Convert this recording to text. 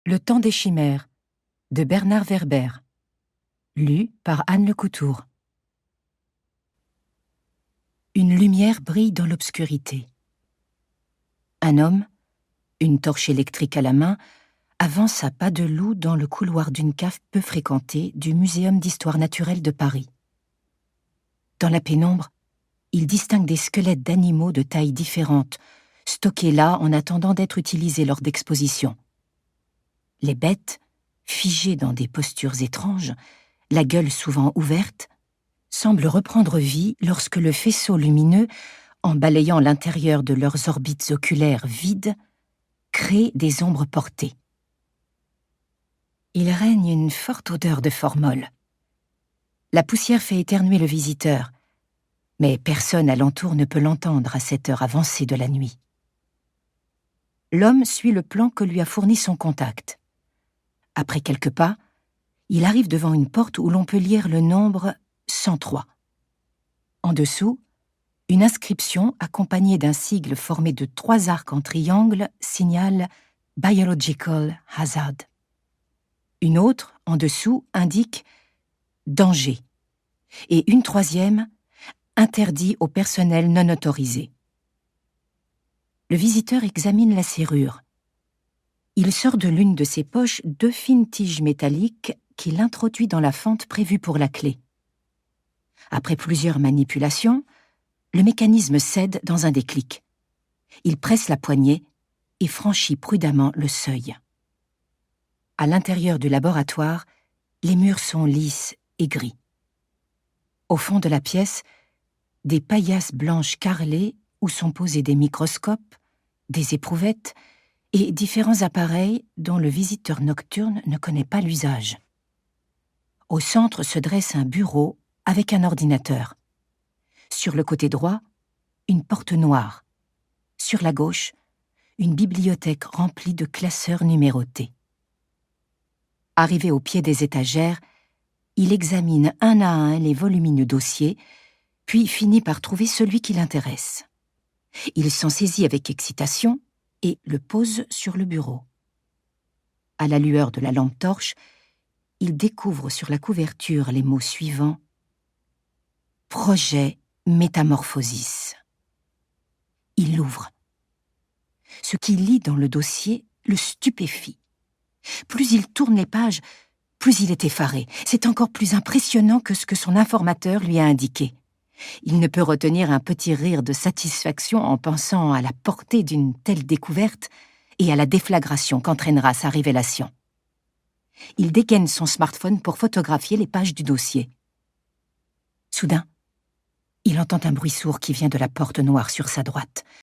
Le temps des chimères, de Bernard Werber. Lu par Anne Lecoutour. Une lumière brille dans l'obscurité. Un homme, une torche électrique à la main, avance à pas de loup dans le couloir d'une cave peu fréquentée du Muséum d'histoire naturelle de Paris. Dans la pénombre, il distingue des squelettes d'animaux de tailles différentes, stockés là en attendant d'être utilisés lors d'expositions. Les bêtes, figées dans des postures étranges, la gueule souvent ouverte, semblent reprendre vie lorsque le faisceau lumineux, en balayant l'intérieur de leurs orbites oculaires vides, crée des ombres portées. Il règne une forte odeur de formol. La poussière fait éternuer le visiteur, mais personne alentour ne peut l'entendre à cette heure avancée de la nuit. L'homme suit le plan que lui a fourni son contact. Après quelques pas, il arrive devant une porte où l'on peut lire le nombre 103. En dessous, une inscription accompagnée d'un sigle formé de 3 arcs en triangle signale « Biological Hazard ». Une autre, en dessous, indique « Danger » et une troisième « Interdit au personnel non autorisé ». Le visiteur examine la serrure. Il sort de l'une de ses poches 2 fines tiges métalliques qu'il introduit dans la fente prévue pour la clé. Après plusieurs manipulations, le mécanisme cède dans un déclic. Il presse la poignée et franchit prudemment le seuil. À l'intérieur du laboratoire, les murs sont lisses et gris. Au fond de la pièce, des paillasses blanches carrelées où sont posés des microscopes, des éprouvettes et différents appareils dont le visiteur nocturne ne connaît pas l'usage. Au centre se dresse un bureau avec un ordinateur. Sur le côté droit, une porte noire. Sur la gauche, une bibliothèque remplie de classeurs numérotés. Arrivé au pied des étagères, il examine un à un les volumineux dossiers, puis finit par trouver celui qui l'intéresse. Il s'en saisit avec excitation et le pose sur le bureau. À la lueur de la lampe torche, il découvre sur la couverture les mots suivants : Projet Métamorphosis. Il l'ouvre. Ce qu'il lit dans le dossier le stupéfie. Plus il tourne les pages, plus il est effaré. C'est encore plus impressionnant que ce que son informateur lui a indiqué. Il ne peut retenir un petit rire de satisfaction en pensant à la portée d'une telle découverte et à la déflagration qu'entraînera sa révélation. Il dégaine son smartphone pour photographier les pages du dossier. Soudain, il entend un bruit sourd qui vient de la porte noire sur sa droite.